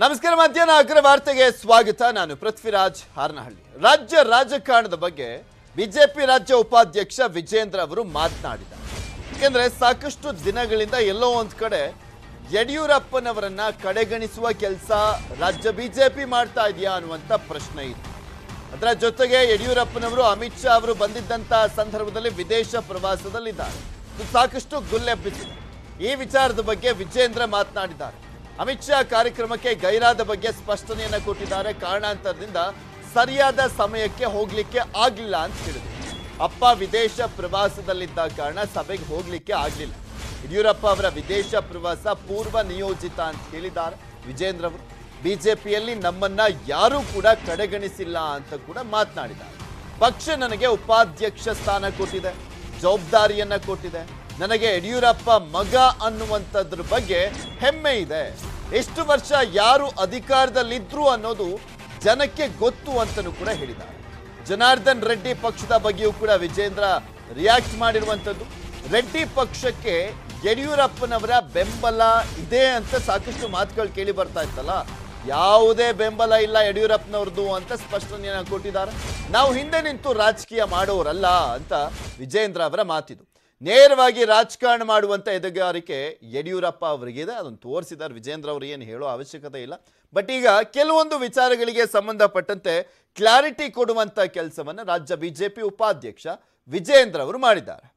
ನಮಸ್ಕಾರ ಮಧ್ಯಾಹ್ನ ಅಗ್ರ ವಾರ್ತೆಗೆ ಸ್ವಾಗತ. ನಾನು ಪೃಥ್ವಿರಾಜ್ ಹಾರನಹಳ್ಳಿ. ರಾಜ್ಯ ರಾಜಕಾರಣದ ಬಗ್ಗೆ ಬಿಜೆಪಿ ರಾಜ್ಯ ಉಪಾಧ್ಯಕ್ಷ ವಿಜೇಂದ್ರ ಅವರು ಮಾತನಾಡಿದ್ದಾರೆ. ಯಾಕೆಂದ್ರೆ ಸಾಕಷ್ಟು ದಿನಗಳಿಂದ ಎಲ್ಲೋ ಒಂದ್ ಕಡೆ ಯಡಿಯೂರಪ್ಪನವರನ್ನ ಕಡೆಗಣಿಸುವ ಕೆಲಸ ರಾಜ್ಯ ಬಿಜೆಪಿ ಮಾಡ್ತಾ ಇದೆಯಾ ಅನ್ನುವಂತ ಪ್ರಶ್ನೆ ಇದೆ. ಅದರ ಜೊತೆಗೆ ಯಡಿಯೂರಪ್ಪನವರು ಅಮಿತ್ ಶಾ ಅವರು ಬಂದಿದ್ದಂತ ಸಂದರ್ಭದಲ್ಲಿ ವಿದೇಶ ಪ್ರವಾಸದಲ್ಲಿದ್ದಾರೆ. ಸಾಕಷ್ಟು ಗುಲ್ಲೆಬ್ಬಿಸಿದೆ. ಈ ವಿಚಾರದ ಬಗ್ಗೆ ವಿಜೇಂದ್ರ ಮಾತನಾಡಿದ್ದಾರೆ. ಅಮಿತ್ ಶಾ ಕಾರ್ಯಕ್ರಮಕ್ಕೆ ಗೈರಾದ ಬಗ್ಗೆ ಸ್ಪಷ್ಟನೆಯನ್ನ ಕೊಟ್ಟಿದ್ದಾರೆ. ಕಾರಣಾಂತರದಿಂದ ಸರಿಯಾದ ಸಮಯಕ್ಕೆ ಹೋಗ್ಲಿಕ್ಕೆ ಆಗ್ಲಿಲ್ಲ ಅಂತ ಹೇಳಿದ್ರು. ಅಪ್ಪ ವಿದೇಶ ಪ್ರವಾಸದಲ್ಲಿದ್ದ ಕಾರಣ ಸಭೆಗೆ ಹೋಗ್ಲಿಕ್ಕೆ ಆಗ್ಲಿಲ್ಲ. ಯಡಿಯೂರಪ್ಪ ಅವರ ವಿದೇಶ ಪ್ರವಾಸ ಪೂರ್ವ ನಿಯೋಜಿತ ಅಂತ ಹೇಳಿದ್ದಾರೆ ವಿಜೇಂದ್ರ ಅವರು. ಬಿಜೆಪಿಯಲ್ಲಿ ನಮ್ಮನ್ನ ಯಾರೂ ಕೂಡ ಕಡೆಗಣಿಸಿಲ್ಲ ಅಂತ ಕೂಡ ಮಾತನಾಡಿದ್ದಾರೆ. ಪಕ್ಷ ನನಗೆ ಉಪಾಧ್ಯಕ್ಷ ಸ್ಥಾನ ಕೊಟ್ಟಿದೆ, ಜವಾಬ್ದಾರಿಯನ್ನ ಕೊಟ್ಟಿದೆ. ನನಗೆ ಯಡಿಯೂರಪ್ಪ ಮಗ ಅನ್ನುವಂಥದ್ರ ಬಗ್ಗೆ ಹೆಮ್ಮೆ ಇದೆ. ಎಷ್ಟು ವರ್ಷ ಯಾರು ಅಧಿಕಾರದಲ್ಲಿದ್ರು ಅನ್ನೋದು ಜನಕ್ಕೆ ಗೊತ್ತು ಅಂತಲೂ ಕೂಡ ಹೇಳಿದ್ದಾರೆ. ಜನಾರ್ದನ್ ರೆಡ್ಡಿ ಪಕ್ಷದ ಬಗ್ಗೆಯೂ ಕೂಡ ವಿಜೇಂದ್ರ ರಿಯಾಕ್ಟ್ ಮಾಡಿರುವಂಥದ್ದು. ರೆಡ್ಡಿ ಪಕ್ಷಕ್ಕೆ ಯಡಿಯೂರಪ್ಪನವರ ಬೆಂಬಲ ಇದೆ ಅಂತ ಸಾಕಷ್ಟು ಮಾತುಗಳು ಕೇಳಿ ಬರ್ತಾ ಇತ್ತಲ್ಲ, ಯಾವುದೇ ಬೆಂಬಲ ಇಲ್ಲ ಯಡಿಯೂರಪ್ಪನವ್ರದ್ದು ಅಂತ ಸ್ಪಷ್ಟನೆಯನ್ನ ಕೊಟ್ಟಿದ್ದಾರೆ. ನಾವು ಹಿಂದೆ ನಿಂತು ರಾಜಕೀಯ ಮಾಡೋರಲ್ಲ ಅಂತ ವಿಜೇಂದ್ರ ಅವರ ಮಾತಿದು. ನೇರವಾಗಿ ರಾಜಕಾರಣ ಮಾಡುವಂತ ಎದುಗಾರಿಕೆ ಯಡಿಯೂರಪ್ಪ ಅವರಿಗಿದೆ. ಅದನ್ನು ತೋರಿಸಿದ್ದಾರೆ ವಿಜೇಂದ್ರ ಅವರು, ಏನು ಹೇಳೋ ಅವಶ್ಯಕತೆ ಇಲ್ಲ. ಬಟ್ ಈಗ ಕೆಲವೊಂದು ವಿಚಾರಗಳಿಗೆ ಸಂಬಂಧಪಟ್ಟಂತೆ ಕ್ಲಾರಿಟಿ ಕೊಡುವಂತ ಕೆಲಸವನ್ನು ರಾಜ್ಯ ಬಿಜೆಪಿ ಉಪಾಧ್ಯಕ್ಷ ವಿಜೇಂದ್ರ ಅವರು ಮಾಡಿದ್ದಾರೆ.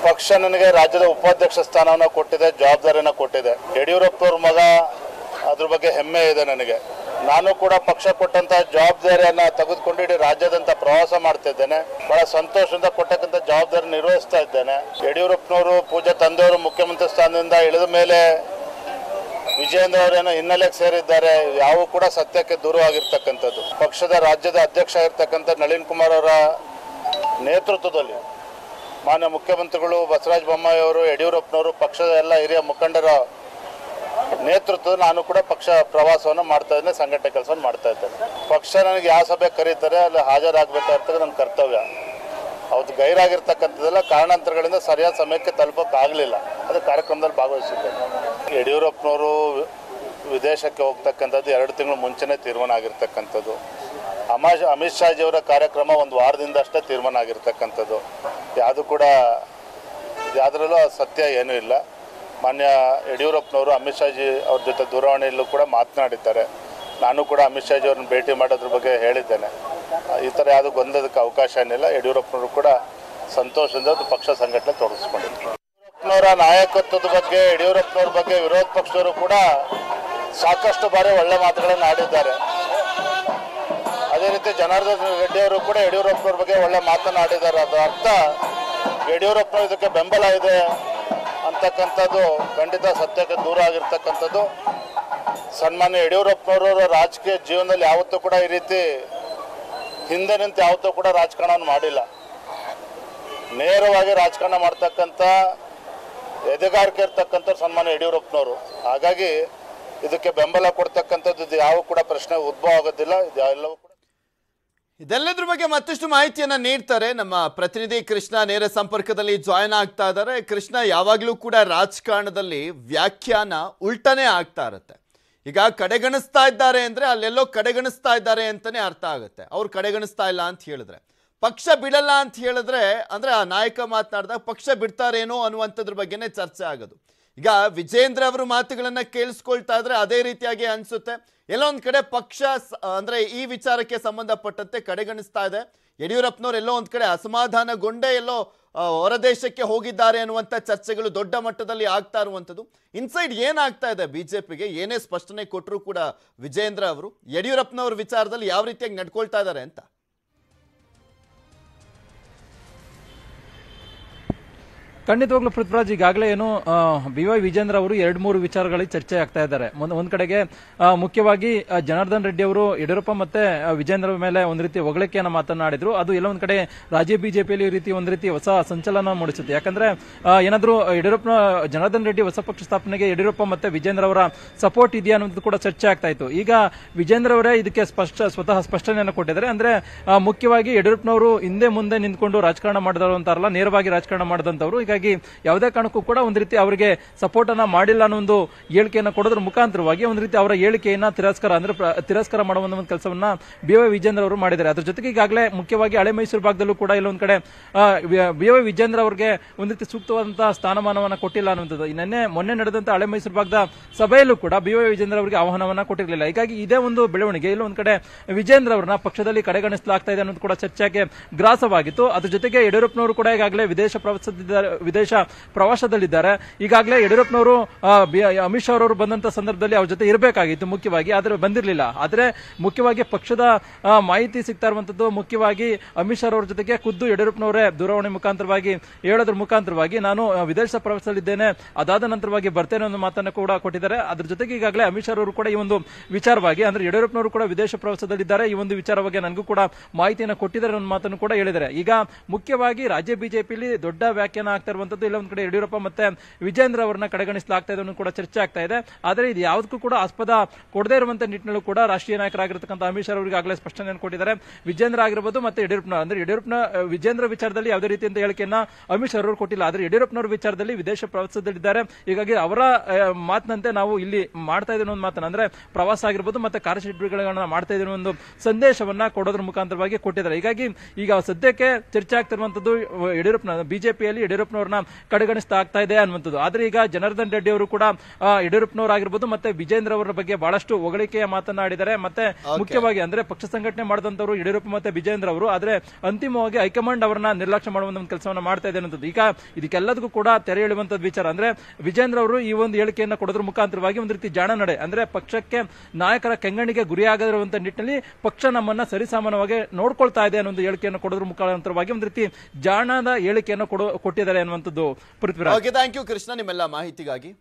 ಪಕ್ಷ ನನಗೆ ರಾಜ್ಯದ ಉಪಾಧ್ಯಕ್ಷ ಸ್ಥಾನವನ್ನು ಕೊಟ್ಟಿದೆ, ಜವಾಬ್ದಾರಿಯನ್ನು ಕೊಟ್ಟಿದೆ. ಯಡಿಯೂರಪ್ಪನವ್ರ ಮಗ, ಅದ್ರ ಬಗ್ಗೆ ಹೆಮ್ಮೆ ಇದೆ ನನಗೆ. ನಾನು ಕೂಡ ಪಕ್ಷ ಕೊಟ್ಟಂತ ಜವಾಬ್ದಾರಿಯನ್ನ ತೆಗೆದುಕೊಂಡು ಇಡೀ ರಾಜ್ಯದಂತ ಪ್ರವಾಸ ಮಾಡ್ತಾ ಇದ್ದೇನೆ. ಬಹಳ ಸಂತೋಷದಿಂದ ಕೊಟ್ಟಂತ ಜವಾಬ್ದಾರಿ ನಿರ್ವಹಿಸ್ತಾ ಇದ್ದೇನೆ. ಯಡಿಯೂರಪ್ಪನವರು ಪೂಜಾ ತಂದೆಯವರು ಮುಖ್ಯಮಂತ್ರಿ ಸ್ಥಾನದಿಂದ ಇಳಿದ ಮೇಲೆ ವಿಜೇಂದ್ರ ಅವರೇನೋ ಹಿನ್ನೆಲೆಗೆ ಸೇರಿದ್ದಾರೆ. ಯಾವ ಕೂಡ ಸತ್ಯಕ್ಕೆ ದೂರವಾಗಿರ್ತಕ್ಕಂಥದ್ದು. ಪಕ್ಷದ ರಾಜ್ಯದ ಅಧ್ಯಕ್ಷ ಆಗಿರ್ತಕ್ಕಂಥ ನಳಿನ್ ಕುಮಾರ್ ಅವರ ನೇತೃತ್ವದಲ್ಲಿ ಮಾನ್ಯ ಮುಖ್ಯಮಂತ್ರಿಗಳು ಬಸವರಾಜ ಬೊಮ್ಮಾಯಿ ಅವರು, ಯಡಿಯೂರಪ್ಪನವರು, ಪಕ್ಷದ ಎಲ್ಲ ಹಿರಿಯ ಮುಖಂಡರ ನೇತೃತ್ವದ ನಾನು ಕೂಡ ಪಕ್ಷ ಪ್ರವಾಸವನ್ನು ಮಾಡ್ತಾ ಇದ್ದೇನೆ, ಸಂಘಟನೆ ಕೆಲಸವನ್ನು ಮಾಡ್ತಾ ಇದ್ದೇನೆ. ಪಕ್ಷ ನನಗೆ ಯಾವ ಸಭೆ ಕರೀತಾರೆ ಅಲ್ಲಿ ಹಾಜರಾಗಬೇಕಾಗಿರ್ತಕ್ಕ ನನ್ನ ಕರ್ತವ್ಯ. ಅವತ್ತು ಗೈರಾಗಿರ್ತಕ್ಕಂಥದ್ದೆಲ್ಲ ಕಾರಣಾಂತರಗಳಿಂದ ಸರಿಯಾದ ಸಮಯಕ್ಕೆ ತಲುಪೋಕ್ಕಾಗಲಿಲ್ಲ. ಅದು ಕಾರ್ಯಕ್ರಮದಲ್ಲಿ ಭಾಗವಹಿಸಿದ್ದೇನೆ. ಯಡಿಯೂರಪ್ಪನವರು ವಿದೇಶಕ್ಕೆ ಹೋಗ್ತಕ್ಕಂಥದ್ದು 2 ತಿಂಗಳು ಮುಂಚೆನೇ ತೀರ್ಮಾನ ಆಗಿರ್ತಕ್ಕಂಥದ್ದು. ಅಮಿತ್ ಶಾಜಿಯವರ ಕಾರ್ಯಕ್ರಮ 1 ವಾರದಿಂದ ಅಷ್ಟೇ ತೀರ್ಮಾನ ಆಗಿರ್ತಕ್ಕಂಥದ್ದು. ಯಾವುದು ಕೂಡ ಯಾವುದರಲ್ಲೂ ಸತ್ಯ ಏನೂ ಇಲ್ಲ. ಮಾನ್ಯ ಯಡಿಯೂರಪ್ಪನವರು ಅಮಿತ್ ಶಾಜಿ ಅವ್ರ ಜೊತೆ ದೂರವಾಣಿಯಲ್ಲೂ ಕೂಡ ಮಾತನಾಡಿದ್ದಾರೆ. ನಾನು ಕೂಡ ಅಮಿತ್ ಶಾಜಿ ಅವ್ರನ್ನ ಭೇಟಿ ಮಾಡೋದ್ರ ಬಗ್ಗೆ ಹೇಳಿದ್ದೇನೆ. ಈ ಥರ ಯಾವುದು ಗೊಂದಲಕ್ಕೆ ಅವಕಾಶ ಏನಿಲ್ಲ. ಯಡಿಯೂರಪ್ಪನವರು ಕೂಡ ಸಂತೋಷದಿಂದ ಪಕ್ಷ ಸಂಘಟನೆ ತೊಡಗಿಸ್ಕೊಂಡಿದ್ದಾರೆ. ಯಡಿಯೂರಪ್ಪನವರ ನಾಯಕತ್ವದ ಬಗ್ಗೆ, ಯಡಿಯೂರಪ್ಪನವ್ರ ಬಗ್ಗೆ ವಿರೋಧ ಪಕ್ಷದವರು ಕೂಡ ಸಾಕಷ್ಟು ಬಾರಿ ಒಳ್ಳೆ ಮಾತುಗಳನ್ನು ಆಡಿದ್ದಾರೆ. ಅದೇ ರೀತಿ ಜನಾರ್ದನ್ ರೆಡ್ಡಿ ಅವರು ಕೂಡ ಯಡಿಯೂರಪ್ಪನವ್ರ ಬಗ್ಗೆ ಒಳ್ಳೆ ಮಾತನಾಡಿದ್ದಾರೆ. ಅದರ ಅರ್ಥ ಯಡಿಯೂರಪ್ಪನವ್ರ ಇದಕ್ಕೆ ಬೆಂಬಲ ಇದೆ ಅಂತಕ್ಕಂಥದ್ದು ಖಂಡಿತ ಸತ್ಯಕ್ಕೆ ದೂರ ಆಗಿರ್ತಕ್ಕಂಥದ್ದು. ಸನ್ಮಾನ್ಯ ಯಡಿಯೂರಪ್ಪನವರ ರಾಜಕೀಯ ಜೀವನದಲ್ಲಿ ಯಾವತ್ತೂ ಕೂಡ ಈ ರೀತಿ ಹಿಂದೆ ನಿಂತು ಯಾವತ್ತೂ ಕೂಡ ರಾಜಕಾರಣವನ್ನು ಮಾಡಿಲ್ಲ. ನೇರವಾಗಿ ರಾಜಕಾರಣ ಮಾಡ್ತಕ್ಕಂಥ ಎದೆಗಾರಿಕೆ ಇರ್ತಕ್ಕಂಥ ಸನ್ಮಾನ್ಯ ಯಡಿಯೂರಪ್ಪನವರು. ಹಾಗಾಗಿ ಇದಕ್ಕೆ ಬೆಂಬಲ ಕೊಡ್ತಕ್ಕಂಥದ್ದು ಇದು ಯಾವ ಕೂಡ ಪ್ರಶ್ನೆ ಉದ್ಭವ ಆಗೋದಿಲ್ಲ. ಇದೆಲ್ಲವೂ ಕೂಡ ಇದೆಲ್ಲದ್ರ ಬಗ್ಗೆ ಮತ್ತಷ್ಟು ಮಾಹಿತಿಯನ್ನ ನೀಡ್ತಾರೆ ನಮ್ಮ ಪ್ರತಿನಿಧಿ ಕೃಷ್ಣ. ನೇರ ಸಂಪರ್ಕದಲ್ಲಿ ಜಾಯ್ನ್ ಆಗ್ತಾ ಇದ್ದಾರೆ. ಕೃಷ್ಣ, ಯಾವಾಗಲೂ ಕೂಡ ರಾಜಕಾರಣದಲ್ಲಿ ವ್ಯಾಖ್ಯಾನ ಉಲ್ಟನೇ ಆಗ್ತಾ ಇರುತ್ತೆ. ಈಗ ಕಡೆಗಣಿಸ್ತಾ ಇದ್ದಾರೆ ಅಂದ್ರೆ ಅಲ್ಲೆಲ್ಲೋ ಕಡೆಗಣಿಸ್ತಾ ಇದ್ದಾರೆ ಅಂತಾನೆ ಅರ್ಥ ಆಗುತ್ತೆ. ಅವ್ರು ಕಡೆಗಣಿಸ್ತಾ ಇಲ್ಲ ಅಂತ ಹೇಳಿದ್ರೆ, ಪಕ್ಷ ಬಿಡಲ್ಲ ಅಂತ ಹೇಳಿದ್ರೆ ಅಂದ್ರೆ ಆ ನಾಯಕ ಮಾತನಾಡಿದಾಗ ಪಕ್ಷ ಬಿಡ್ತಾರೇನೋ ಅನ್ನುವಂಥದ್ರ ಬಗ್ಗೆನೇ ಚರ್ಚೆ ಆಗೋದು. ಈಗ ವಿಜೇಂದ್ರ ಅವರು ಮಾತುಗಳನ್ನ ಕೇಳಿಸ್ಕೊಳ್ತಾ ಇದ್ರೆ ಅದೇ ರೀತಿಯಾಗಿ ಅನ್ಸುತ್ತೆ. ಎಲ್ಲೊಂದ್ ಕಡೆ ಪಕ್ಷ ಅಂದ್ರೆ ಈ ವಿಚಾರಕ್ಕೆ ಸಂಬಂಧಪಟ್ಟಂತೆ ಕಡೆಗಣಿಸ್ತಾ ಇದೆ. ಯಡಿಯೂರಪ್ಪನವ್ರು ಎಲ್ಲೋ ಒಂದ್ ಕಡೆ ಅಸಮಾಧಾನಗೊಂಡೇ ಎಲ್ಲೋ ಹೊರದೇಶಕ್ಕೆ ಹೋಗಿದ್ದಾರೆ ಅನ್ನುವಂಥ ಚರ್ಚೆಗಳು ದೊಡ್ಡ ಮಟ್ಟದಲ್ಲಿ ಆಗ್ತಾ ಇರುವಂಥದ್ದು. ಇನ್ಸೈಡ್ ಏನಾಗ್ತಾ ಇದೆ ಬಿಜೆಪಿಗೆ? ಏನೇ ಸ್ಪಷ್ಟನೆ ಕೊಟ್ಟರು ಕೂಡ ವಿಜೇಂದ್ರ ಅವರು ಯಡಿಯೂರಪ್ಪನವ್ರ ವಿಚಾರದಲ್ಲಿ ಯಾವ ರೀತಿಯಾಗಿ ನಡ್ಕೊಳ್ತಾ ಇದ್ದಾರೆ ಅಂತ? ಖಂಡಿತವಾಗ್ಲೂ ಪೃಥ್ವಿರಾಜ್, ಈಗಾಗಲೇ ಏನು BY ವಿಜೇಂದ್ರ ಅವರು 2-3 ವಿಚಾರಗಳಿಗೆ ಚರ್ಚೆ ಆಗ್ತಾ ಇದ್ದಾರೆ. ಒಂದ್ ಕಡೆಗೆ ಮುಖ್ಯವಾಗಿ ಜನಾರ್ದನ್ ರೆಡ್ಡಿ ಅವರು ಯಡಿಯೂರಪ್ಪ ಮತ್ತೆ ವಿಜೇಂದ್ರ ಮೇಲೆ ಒಂದ್ ರೀತಿ ಹೊಗಳಿಕೆಯನ್ನು ಮಾತನಾಡಿದ್ರು. ಅದು ಎಲ್ಲ ಒಂದ್ ಕಡೆ ರಾಜ್ಯ ಬಿಜೆಪಿಯಲ್ಲಿ ಈ ರೀತಿ ಒಂದ್ ರೀತಿ ಹೊಸ ಸಂಚಲನ ಮೂಡಿಸುತ್ತೆ. ಯಾಕಂದ್ರೆ ಏನಾದ್ರೂ ಯಡಿಯೂರಪ್ಪ ಜನಾರ್ದನ್ ರೆಡ್ಡಿ ಹೊಸ ಪಕ್ಷ ಸ್ಥಾಪನೆಗೆ ಯಡಿಯೂರಪ್ಪ ಮತ್ತೆ ವಿಜೇಂದ್ರ ಅವರ ಸಪೋರ್ಟ್ ಇದೆಯಾ ಅನ್ನೋದು ಕೂಡ ಚರ್ಚೆ ಆಗ್ತಾ ಇತ್ತು. ಈಗ ವಿಜೇಂದ್ರ ಅವರೇ ಇದಕ್ಕೆ ಸ್ವತಃ ಸ್ಪಷ್ಟನೆಯನ್ನು ಕೊಟ್ಟಿದ್ದಾರೆ. ಅಂದ್ರೆ ಮುಖ್ಯವಾಗಿ ಯಡಿಯೂರಪ್ಪನವರು ಹಿಂದೆ ಮುಂದೆ ನಿಂತ್ಕೊಂಡು ರಾಜಕಾರಣ ಮಾಡಿದವರು ಅಂತಾರಲ್ಲ, ನೇರವಾಗಿ ರಾಜಕಾರಣ ಮಾಡಿದಂತವರು. ಹೀಗಾಗಿ ಹೀಗಾಗಿ ಯಾವುದೇ ಕಾರಣಕ್ಕೂ ಕೂಡ ಒಂದು ರೀತಿ ಅವರಿಗೆ ಸಪೋರ್ಟ್ ಅನ್ನ ಮಾಡಿಲ್ಲ ಅನ್ನೋ ಒಂದು ಹೇಳಿಕೆಯನ್ನು ಕೊಡೋದ್ರ ಮುಖಾಂತರವಾಗಿ ಒಂದು ರೀತಿ ಅವರ ಹೇಳಿಕೆಯನ್ನ ತಿರಸ್ಕಾರ ಮಾಡುವ ಒಂದು ಕೆಲಸವನ್ನ BY ವಿಜೇಂದ್ರ ಅವರು ಮಾಡಿದ್ದಾರೆ. ಅದ್ರ ಜೊತೆಗೆ ಈಗಾಗಲೇ ಮುಖ್ಯವಾಗಿ ಹಳೆ ಮೈಸೂರು ಭಾಗದಲ್ಲೂ ಕೂಡ ಇಲ್ಲೊಂದ್ ಕಡೆ BY ವಿಜೇಂದ್ರ ಅವರಿಗೆ ಒಂದು ರೀತಿ ಸೂಕ್ತವಾದಂತಹ ಸ್ಥಾನಮಾನವನ್ನ ಕೊಟ್ಟಿಲ್ಲ ಅನ್ನುವಂಥದ್ದು. ಮೊನ್ನೆ ನಡೆದಂತ ಹಳೆ ಮೈಸೂರು ಭಾಗದ ಸಭೆಯಲ್ಲೂ ಕೂಡ BY ವಿಜೇಂದ್ರ ಅವರಿಗೆ ಆಹ್ವಾನವನ್ನ ಕೊಟ್ಟಿರಲಿಲ್ಲ. ಹೀಗಾಗಿ ಇದೇ ಒಂದು ಬೆಳವಣಿಗೆ ಇಲ್ಲೊಂದ್ ಕಡೆ ವಿಜೇಂದ್ರ ಅವರನ್ನ ಪಕ್ಷದಲ್ಲಿ ಕಡೆಗಣಿಸಲಾಗ್ತಾ ಇದೆ ಅನ್ನೋದು ಕೂಡ ಚರ್ಚೆಗೆ ಗ್ರಾಸವಾಗಿತ್ತು. ಅದ್ರ ಜೊತೆಗೆ ಯಡಿಯೂರಪ್ಪನವರು ಕೂಡ ಈಗಾಗಲೇ ವಿದೇಶ ಪ್ರವಾಸದಲ್ಲಿದ್ದಾರೆ. ಈಗಾಗಲೇ ಯಡಿಯೂರಪ್ಪನವರು ಅಮಿತ್ ಶಾ ಅವರು ಬಂದಂತ ಸಂದರ್ಭದಲ್ಲಿ ಅವ್ರ ಜೊತೆ ಇರಬೇಕಾಗಿತ್ತು ಮುಖ್ಯವಾಗಿ, ಆದ್ರೆ ಬಂದಿರಲಿಲ್ಲ. ಆದ್ರೆ ಮುಖ್ಯವಾಗಿ ಪಕ್ಷದ ಮಾಹಿತಿ ಸಿಗ್ತಾ ಇರುವಂತದ್ದು ಮುಖ್ಯವಾಗಿ ಅಮಿತ್ ಶಾ ಅವರ ಜೊತೆಗೆ ಖುದ್ದು ಯಡಿಯೂರಪ್ಪನವರೇ ದೂರವಾಣಿ ಮುಖಾಂತರವಾಗಿ ಹೇಳೋದ್ರ ಮುಖಾಂತರವಾಗಿ ನಾನು ವಿದೇಶ ಪ್ರವಾಸದಲ್ಲಿದ್ದೇನೆ, ಅದಾದ ನಂತರವಾಗಿ ಬರ್ತೇನೆ ಅನ್ನೋ ಮಾತನ್ನು ಕೂಡ ಕೊಟ್ಟಿದ್ದಾರೆ. ಅದ್ರ ಜೊತೆಗೆ ಈಗಾಗಲೇ ಅಮಿತ್ ಶಾ ಅವರು ಕೂಡ ಈ ಒಂದು ವಿಚಾರವಾಗಿ ಅಂದ್ರೆ ಯಡಿಯೂರಪ್ಪನವರು ಕೂಡ ವಿದೇಶ ಪ್ರವಾಸದಲ್ಲಿದ್ದಾರೆ, ಈ ಒಂದು ವಿಚಾರವಾಗಿ ನನಗೂ ಕೂಡ ಮಾಹಿತಿಯನ್ನು ಕೊಟ್ಟಿದ್ದಾರೆ ಅನ್ನೋ ಮಾತನ್ನು ಕೂಡ ಹೇಳಿದ್ದಾರೆ. ಈಗ ಮುಖ್ಯವಾಗಿ ರಾಜ್ಯ ಬಿಜೆಪಿಯಲ್ಲಿ ದೊಡ್ಡ ವ್ಯಾಖ್ಯಾನ ಆಗ್ತಾ ಇರುವಂತದ್ದು ಇಲ್ಲ ಒಂದ್ ಕಡೆ ಯಡಿಯೂರಪ್ಪ ಮತ್ತೆ ವಿಜೇಂದ್ರ ಅವರನ್ನ ಕಡೆಗಣಿಸಲಾಗ್ತಾ ಇದೆ ಅನ್ನೋ ಕೂಡ ಚರ್ಚೆ ಆಗ್ತಾ ಇದೆ. ಆದ್ರೆ ಇದು ಯಾವುದಕ್ಕೂ ಕೂಡ ಆಸ್ಪದ ಕೊಡದೇ ಇರುವಂತ ನಿಟ್ಟಿನಲ್ಲೂ ಕೂಡ ರಾಷ್ಟ್ರೀಯ ನಾಯಕರಾಗಿರ್ತಕ್ಕಂಥ ಅಮಿತ್ ಶಾ ಅವರಿಗೆ ಆಗಲೇ ಸ್ಪಷ್ಟನೆಯನ್ನು ಕೊಟ್ಟಿದ್ದಾರೆ. ವಿಜೇಂದ್ರ ಆಗಿರಬಹುದು ಮತ್ತೆ ಯಡಿಯೂರಪ್ಪನ ವಿಜೇಂದ್ರ ವಿಚಾರದಲ್ಲಿ ಯಾವುದೇ ರೀತಿಯಿಂದ ಹೇಳಿಕೆಯನ್ನ ಅಮಿತ್ ಶಾ ಅವರು ಕೊಟ್ಟಿಲ್ಲ. ಆದ್ರೆ ಯಡಿಯೂರಪ್ಪನವರ ವಿಚಾರದಲ್ಲಿ ವಿದೇಶ ಪ್ರವಾಸದಲ್ಲಿದ್ದಾರೆ, ಹೀಗಾಗಿ ಅವರ ಮಾತಿನಂತೆ ನಾವು ಇಲ್ಲಿ ಮಾಡ್ತಾ ಇದ್ದೇವೆ ಒಂದು ಮಾತನ್ನ ಅಂದ್ರೆ ಪ್ರವಾಸ ಆಗಿರ್ಬೋದು ಮತ್ತೆ ಕಾರ್ಯಚಟುವಟಿಕೆಗಳನ್ನ ಮಾಡ್ತಾ ಇದ್ದೇವೆ ಒಂದು ಸಂದೇಶವನ್ನ ಕೊಡೋದ್ರ ಮುಖಾಂತರವಾಗಿ ಕೊಟ್ಟಿದ್ದಾರೆ. ಹೀಗಾಗಿ ಈಗ ಸದ್ಯಕ್ಕೆ ಚರ್ಚೆ ಆಗ್ತಿರುವಂತದ್ದು ಬಿಜೆಪಿಯಲ್ಲಿ ಯಡಿಯೂರಪ್ಪನವ್ರನ್ನ ಕಡೆಗಣಿಸ್ತಾ ಆಗ್ತಾ ಇದೆ ಅನ್ನುವಂಥದ್ದು. ಆದ್ರೆ ಈಗ ಜನಾರ್ದನ್ ರೆಡ್ಡಿ ಅವರು ಕೂಡ ಯಡಿಯೂರಪ್ಪನವರಾಗಿರ್ಬೋದು ಮತ್ತೆ ವಿಜೇಂದ್ರ ಅವರ ಬಗ್ಗೆ ಬಹಳಷ್ಟು ಹೊಗಳಿಕೆಯ ಮಾತನಾಡಿದ್ದಾರೆ. ಮತ್ತೆ ಮುಖ್ಯವಾಗಿ ಅಂದ್ರೆ ಪಕ್ಷ ಸಂಘಟನೆ ಮಾಡಿದಂತವರು ಯಡಿಯೂರಪ್ಪ ಮತ್ತೆ ವಿಜೇಂದ್ರ ಅವರು, ಆದ್ರೆ ಅಂತಿಮವಾಗಿ ಹೈಕಮಾಂಡ್ ಅವರನ್ನ ನಿರ್ಲಕ್ಷ್ಯ ಮಾಡುವ ಒಂದು ಕೆಲಸವನ್ನ ಮಾಡ್ತಾ ಇದೆ ಅನ್ನೋದು. ಈಗ ಇದಕ್ಕೆಲ್ಲದಕ್ಕೂ ಕೂಡ ತೆರೆ ಎಳೆಯುವಂತದ್ದು ವಿಚಾರ ಅಂದ್ರೆ ವಿಜೇಂದ್ರ ಅವರು ಈ ಒಂದು ಹೇಳಿಕೆಯನ್ನು ಕೊಡೋದ್ರ ಮುಖಾಂತರವಾಗಿ ಒಂದು ರೀತಿ ಜಾಣ ನಡೆ ಅಂದ್ರೆ ಪಕ್ಷಕ್ಕೆ ನಾಯಕರ ಕೆಂಗಣಿಗೆ ಗುರಿಯಾಗದಿರುವಂತಹ ನಿಟ್ಟಿನಲ್ಲಿ ಪಕ್ಷ ನಮ್ಮನ್ನ ಸರಿಸಾಮಾನ್ಯವಾಗಿ ನೋಡ್ಕೊಳ್ತಾ ಇದೆ ಅನ್ನೋ ಒಂದು ಹೇಳಿಕೆಯನ್ನು ಕೊಡೋದ್ರ ಮುಖಾಂತರವಾಗಿ ಒಂದು ರೀತಿ ಜಾಣದ ಹೇಳಿಕೆಯನ್ನು ಕೊಟ್ಟಿದ್ದಾರೆ ಅನ್ನುವಂಥದ್ದು. ಪೃಥ್ವಿರಾಜ್, ಥ್ಯಾಂಕ್ ಯು ಕೃಷ್ಣ ನಿಮ್ಮೆಲ್ಲ ಮಾಹಿತಿಗಾಗಿ.